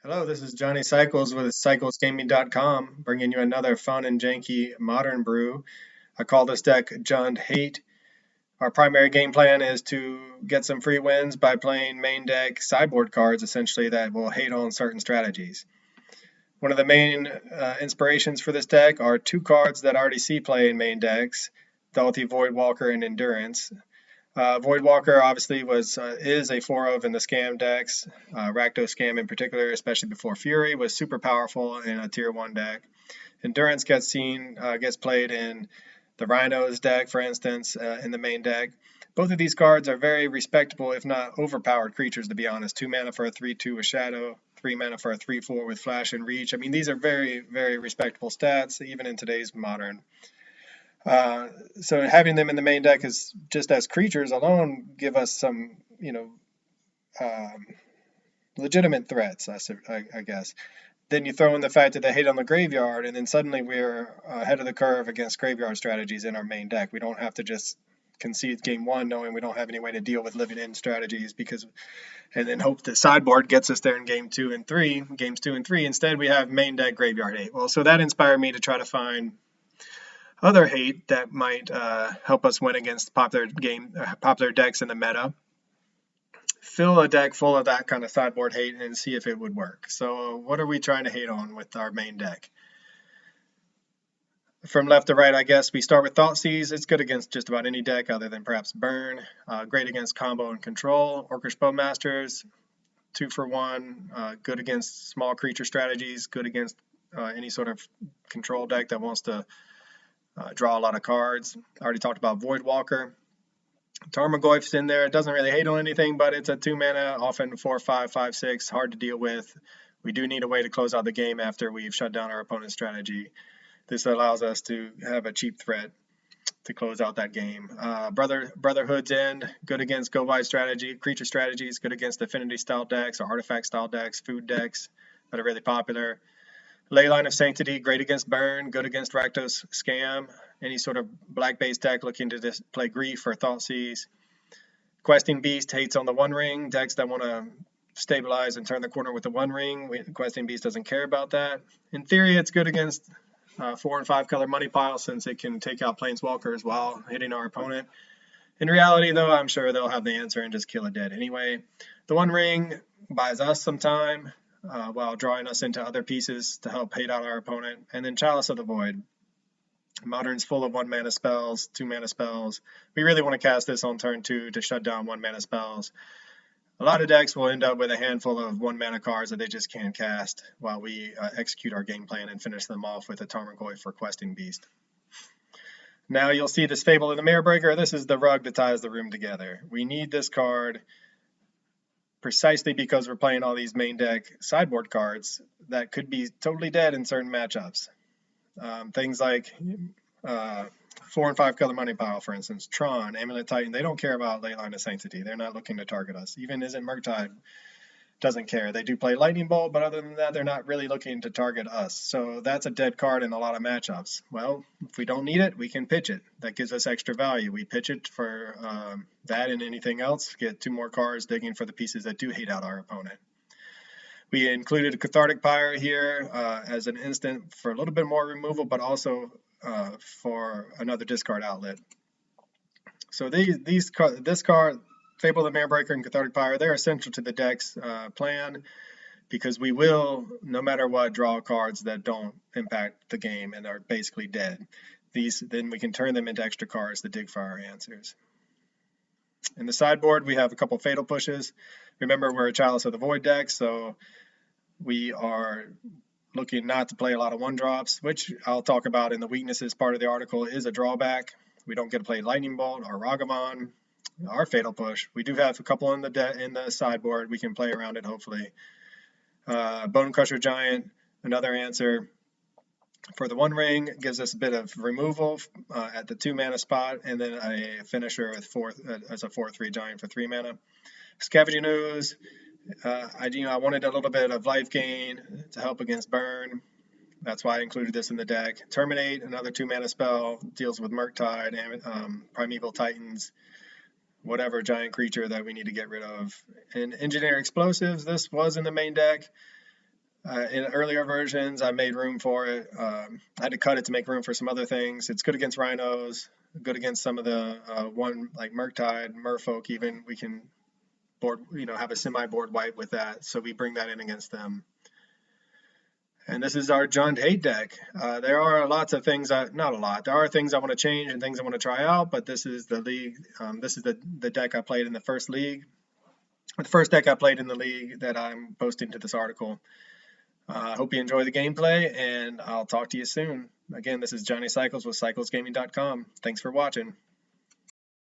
Hello, this is Johnny Cycles with CyclesGaming.com, bringing you another fun and janky modern brew. I call this deck Jund Hate. Our primary game plan is to get some free wins by playing main deck sideboard cards, essentially, that will hate on certain strategies. One of the main inspirations for this deck are two cards that I already see play in main decks, Dalty Voidwalker and Endurance. Voidwalker obviously is a 4 of in the scam decks. Rakdos scam in particular, especially before Fury, was super powerful in a tier 1 deck. Endurance gets played in the Rhinos deck, for instance, in the main deck. Both of these cards are very respectable, if not overpowered creatures, to be honest. 2 mana for a 3/2 with Shadow, 3 mana for a 3/4 with Flash and Reach. I mean, these are very, very respectable stats, even in today's modern. So having them in the main deck is just as creatures alone give us some, um, legitimate threats, I guess. Then you throw in the fact that they hate on the graveyard, and then suddenly we're ahead of the curve against graveyard strategies in our main deck. We don't have to just concede game one knowing we don't have any way to deal with living in strategies and then hope the sideboard gets us there in games 2 and 3. Instead, we have main deck graveyard hate. Well, so that inspired me to try to find other hate that might help us win against popular decks in the meta. Fill a deck full of that kind of sideboard hate and see if it would work. So what are we trying to hate on with our main deck? From left to right, I guess we start with Thoughtseize. It's good against just about any deck other than perhaps Burn. Great against combo and control. Orcish Bowmasters, 2 for 1. Good against small creature strategies. Good against any sort of control deck that wants to draw a lot of cards. I already talked about Voidwalker. Tarmogoyf's in there. It doesn't really hate on anything, but it's a 2 mana, often 4/5, 5/6, hard to deal with. We do need a way to close out the game after we've shut down our opponent's strategy. This allows us to have a cheap threat to close out that game. Brotherhood's End, good against go wide strategy, creature strategies, good against affinity style decks or artifact style decks, food decks that are really popular. Leyline of Sanctity, great against Burn, good against Rakdos Scam, any sort of black-based deck looking to just play Grief or Thoughtseize. Questing Beast hates on the One Ring, decks that want to stabilize and turn the corner with the One Ring. Questing Beast doesn't care about that. In theory, it's good against 4 and 5 color Money Pile since it can take out Planeswalkers while hitting our opponent. In reality, though, I'm sure they'll have the answer and just kill it dead anyway. The One Ring buys us some time while drawing us into other pieces to help hate out our opponent. And then Chalice of the Void. Modern's full of 1 mana spells, 2 mana spells. We really want to cast this on turn 2 to shut down 1 mana spells. A lot of decks will end up with a handful of 1 mana cards that they just can't cast while we execute our game plan and finish them off with a Tarmogoyf for Questing Beast. Now you'll see this Fable of the Mirror Breaker. This is the rug that ties the room together. We need this card precisely because we're playing all these main deck sideboard cards that could be totally dead in certain matchups. Things like 4 and 5 color Money Pile, for instance, Tron, Amulet Titan, they don't care about Leyline of Sanctity. They're not looking to target us. Even Isn't Murktide doesn't care. They do play Lightning Bolt, but other than that, they're not really looking to target us. So that's a dead card in a lot of matchups. Well, if we don't need it, we can pitch it. That gives us extra value. We pitch it for that and anything else, get 2 more cards digging for the pieces that do hate out our opponent. We included a Cathartic Pyre here as an instant for a little bit more removal, but also for another discard outlet. So this card, Fable of the Marebreaker and Cathartic Pyre, they're essential to the deck's plan because we will, no matter what, draw cards that don't impact the game and are basically dead. Then we can turn them into extra cards to dig for our answers. In the sideboard, we have a couple Fatal Pushes. Remember, we're a Chalice of the Void deck, so we are looking not to play a lot of 1-drops, which I'll talk about in the weaknesses part of the article is a drawback. We don't get to play Lightning Bolt or Ragavan. Our Fatal Push. We do have a couple in the sideboard. We can play around it, hopefully. Bone Crusher Giant, another answer for the One Ring, gives us a bit of removal at the 2 mana spot, and then a finisher with as a 4/3 Giant for 3 mana. Scavenging Ooze. I wanted a little bit of life gain to help against Burn. That's why I included this in the deck. Terminate, another 2 mana spell, deals with Murktide, Primeval Titans, whatever giant creature that we need to get rid of. And Engineer Explosives, this was in the main deck. In earlier versions, I made room for it. I had to cut it to make room for some other things. It's good against rhinos, good against some of the one like Murktide, Merfolk even. We can board, have a semi-board wipe with that, so we bring that in against them. And this is our John Hate deck. There are lots of things, not a lot. There are things I want to change and things I want to try out, but this is the league. This is the deck I played in the first league. The first deck I played in the league that I'm posting to this article. I hope you enjoy the gameplay, and I'll talk to you soon. Again, this is Johnny Cycles with CyclesGaming.com. Thanks for watching.